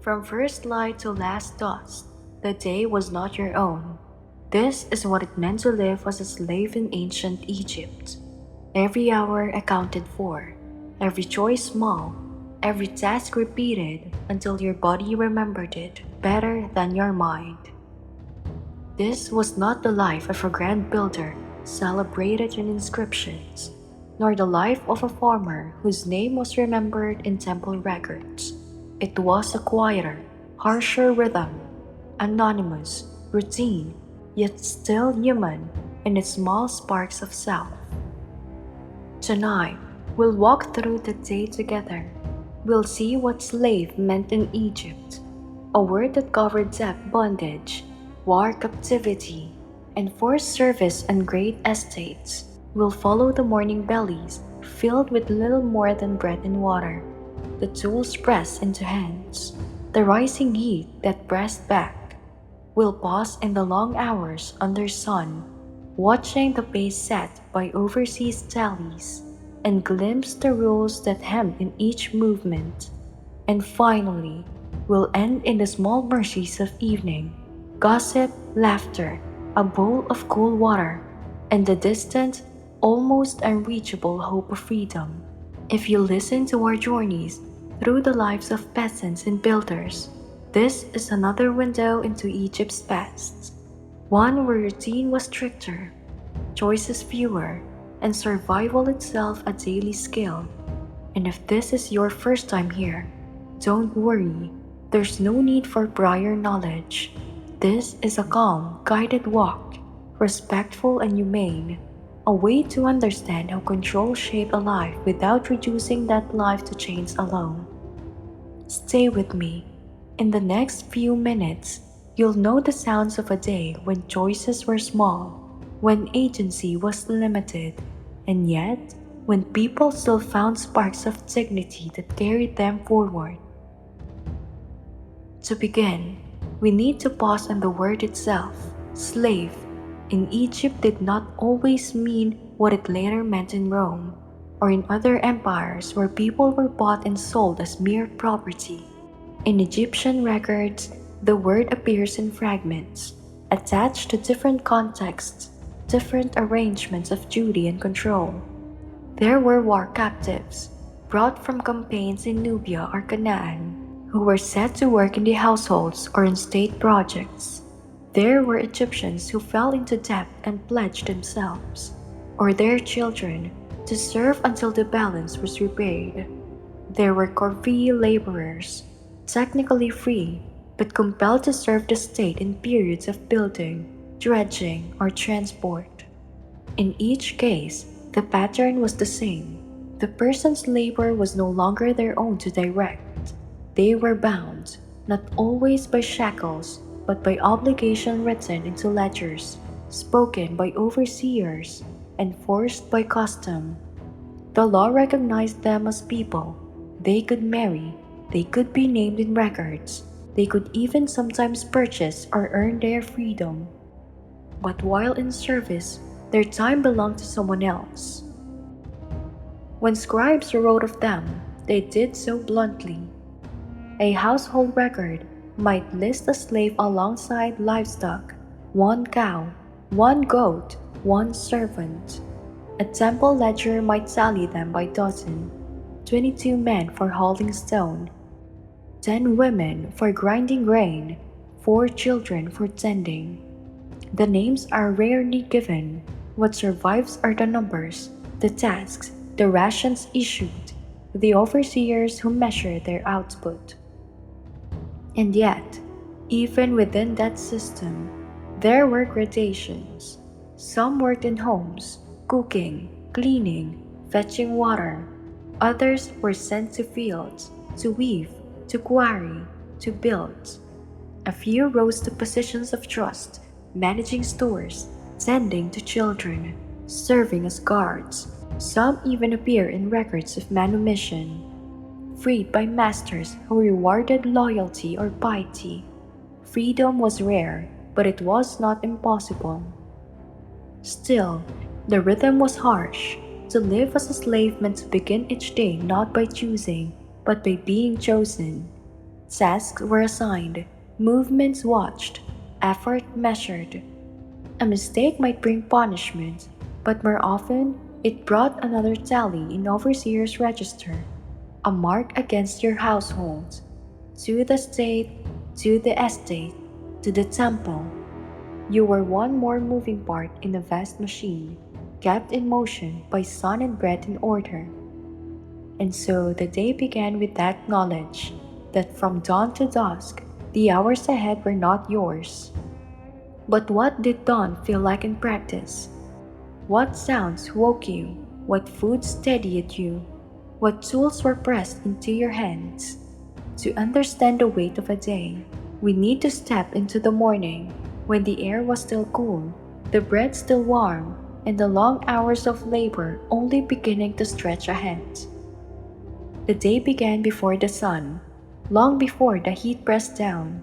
From first light to last dusk, the day was not your own. This is what it meant to live as a slave in ancient Egypt. Every hour accounted for, every choice small, every task repeated until your body remembered it better than your mind. This was not the life of a grand builder celebrated in inscriptions, nor the life of a farmer whose name was remembered in temple records. It was a quieter, harsher rhythm, anonymous, routine, yet still human in its small sparks of self. Tonight, we'll walk through the day together. We'll see what slave meant in Egypt, a word that covered debt bondage, war captivity, and forced service on great estates. We'll follow the morning bellies filled with little more than bread and water, the tools pressed into hands, the rising heat that pressed back. We'll pause in the long hours under sun, watching the pace set by overseas tallies, and glimpse the rules that hem in each movement. And finally, we'll end in the small mercies of evening, gossip, laughter, a bowl of cool water, and the distant, almost unreachable hope of freedom. If you listen to our journeys through the lives of peasants and builders, this is another window into Egypt's past, one where routine was stricter, choices fewer, and survival itself a daily skill. And if this is your first time here, don't worry, there's no need for prior knowledge. This is a calm, guided walk, respectful and humane, a way to understand how control shaped a life without reducing that life to chains alone. Stay with me. In the next few minutes, you'll know the sounds of a day when choices were small, when agency was limited, and yet when people still found sparks of dignity that carried them forward. To begin, we need to pause on the word itself. Slave in Egypt did not always mean what it later meant in Rome, or in other empires where people were bought and sold as mere property. In Egyptian records, the word appears in fragments, attached to different contexts, different arrangements of duty and control. There were war captives, brought from campaigns in Nubia or Canaan, who were set to work in the households or in state projects. There were Egyptians who fell into debt and pledged themselves, or their children, to serve until the balance was repaid. There were corvée laborers, technically free, but compelled to serve the state in periods of building, dredging, or transport. In each case, the pattern was the same. The person's labor was no longer their own to direct. They were bound, not always by shackles, but by obligation written into ledgers, spoken by overseers, and forced by custom. The law recognized them as people. They could marry, they could be named in records, they could even sometimes purchase or earn their freedom. But while in service, their time belonged to someone else. When scribes wrote of them, they did so bluntly. A household record might list a slave alongside livestock, one cow, one goat, one servant. A temple ledger might tally them by dozen, 22 men for hauling stone, 10 women for grinding grain, 4 children for tending. The names are rarely given. What survives are the numbers, the tasks, the rations issued, the overseers who measure their output. And yet, even within that system, there were gradations. Some worked in homes, cooking, cleaning, fetching water. Others were sent to fields, to weave, to quarry, to build. A few rose to positions of trust, managing stores, tending to children, serving as guards. Some even appear in records of manumission, freed by masters who rewarded loyalty or piety. Freedom was rare, but it was not impossible. Still, the rhythm was harsh. To live as a slave meant to begin each day not by choosing, but by being chosen. Tasks were assigned, movements watched, effort measured. A mistake might bring punishment, but more often it brought another tally in overseer's register, a mark against your household, to the state, to the estate, to the temple. You were one more moving part in a vast machine, kept in motion by sun and breath and order. And so the day began with that knowledge that from dawn to dusk, the hours ahead were not yours. But what did dawn feel like in practice? What sounds woke you? What food steadied you? What tools were pressed into your hands? To understand the weight of a day, we need to step into the morning, when the air was still cool, the bread still warm, and the long hours of labor only beginning to stretch ahead. The day began before the sun, long before the heat pressed down.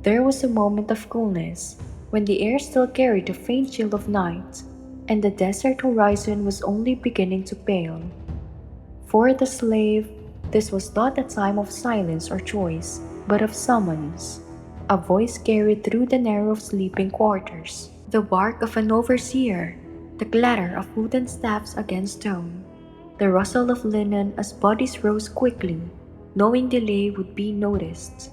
There was a moment of coolness, when the air still carried the faint chill of night, and the desert horizon was only beginning to pale. For the slave, this was not a time of silence or choice, but of summons. A voice carried through the narrow sleeping quarters, the bark of an overseer, the clatter of wooden staffs against stone, the rustle of linen as bodies rose quickly, knowing delay would be noticed.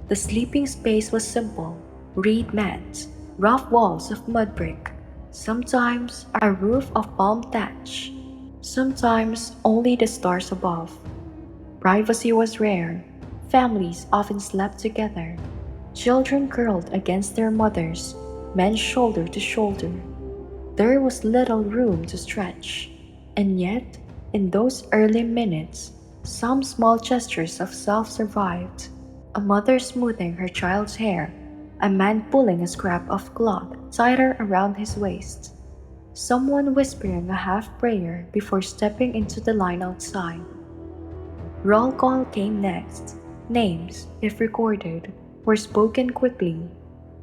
The sleeping space was simple, reed mats, rough walls of mud brick, sometimes a roof of palm thatch, sometimes only the stars above. Privacy was rare. Families often slept together. Children curled against their mothers, men shoulder to shoulder. There was little room to stretch. And yet, in those early minutes, some small gestures of self survived. A mother smoothing her child's hair, a man pulling a scrap of cloth tighter around his waist, someone whispering a half prayer before stepping into the line outside. Roll call came next. Names, if recorded, were spoken quickly,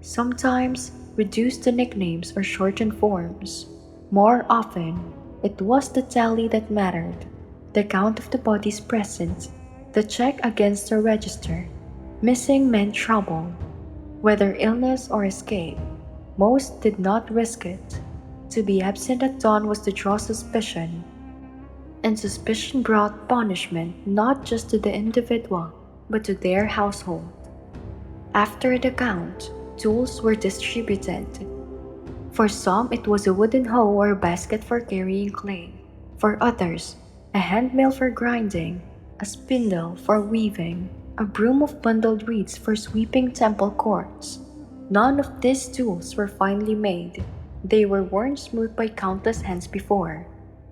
sometimes reduced to nicknames or shortened forms. More often, it was the tally that mattered, the count of the bodies present, the check against the register. Missing meant trouble, whether illness or escape. Most did not risk it. To be absent at dawn was to draw suspicion, and suspicion brought punishment not just to the individual, but to their household. After the count, tools were distributed. For some, it was a wooden hoe or a basket for carrying clay. For others, a handmill for grinding, a spindle for weaving, a broom of bundled reeds for sweeping temple courts. None of these tools were finely made. They were worn smooth by countless hands before,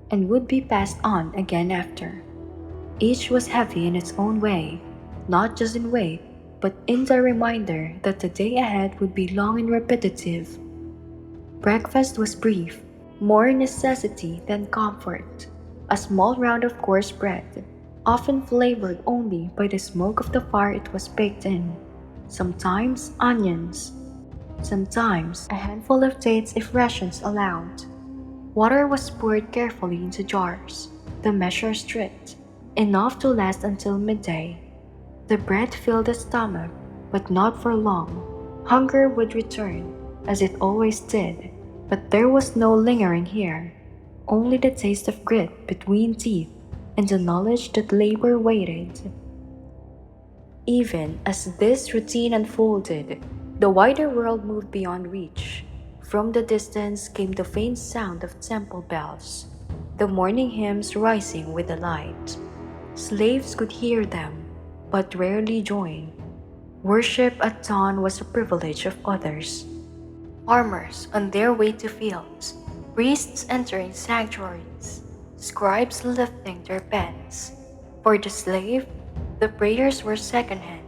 and would be passed on again after. Each was heavy in its own way, not just in weight, but in the reminder that the day ahead would be long and repetitive. Breakfast was brief, more necessity than comfort. A small round of coarse bread, often flavored only by the smoke of the fire it was baked in. Sometimes onions, sometimes a handful of dates if rations allowed. Water was poured carefully into jars, the measure strict, enough to last until midday. The bread filled the stomach, but not for long. Hunger would return, as it always did, but there was no lingering here, only the taste of grit between teeth and the knowledge that labor waited. Even as this routine unfolded, the wider world moved beyond reach. From the distance came the faint sound of temple bells, the morning hymns rising with the light. Slaves could hear them, but rarely join. Worship at dawn was a privilege of others. Farmers on their way to fields, priests entering sanctuaries, scribes lifting their pens. For the slave, the prayers were secondhand,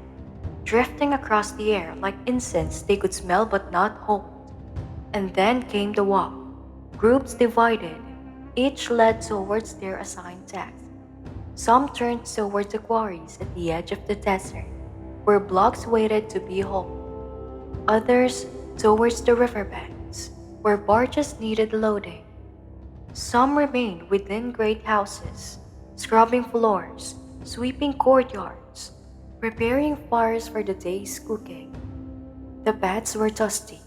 drifting across the air like incense they could smell but not hold. And then came the walk, groups divided, each led towards their assigned task. Some turned toward the quarries at the edge of the desert, where blocks waited to be hauled. Others towards the riverbanks, where barges needed loading. Some remained within great houses, scrubbing floors, sweeping courtyards. preparing fires for the day's cooking. The paths were dusty,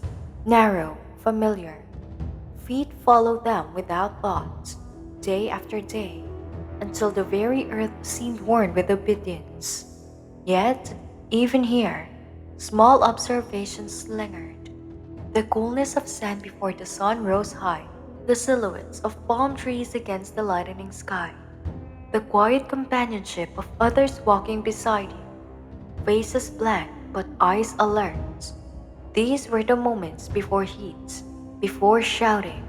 narrow, familiar. Feet followed them without thought, day after day, until the very earth seemed worn with obedience. Yet, even here, small observations lingered. The coolness of sand before the sun rose high, the silhouettes of palm trees against the lightening sky, the quiet companionship of others walking beside you, faces blank but eyes alert. These were the moments before heat, before shouting,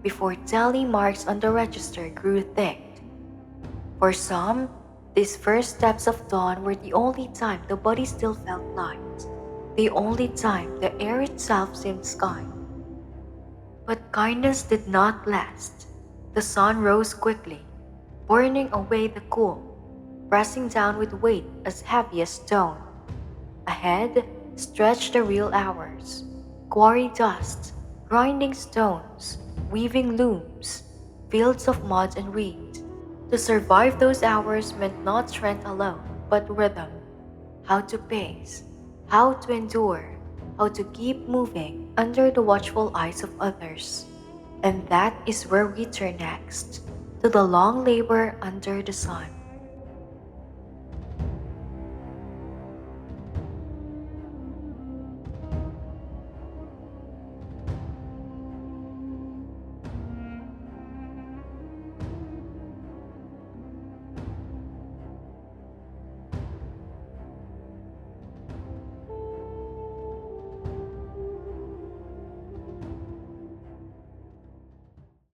before tally marks on the register grew thick. For some, these first steps of dawn were the only time the body still felt light, the only time the air itself seemed sky. But kindness did not last. The sun rose quickly, burning away the cool, pressing down with weight as heavy as stone. Ahead stretched the real hours, quarry dust, grinding stones, weaving looms, fields of mud and reed. To survive those hours meant not strength alone, but rhythm. How to pace, how to endure, how to keep moving under the watchful eyes of others. And that is where we turn next, to the long labor under the sun.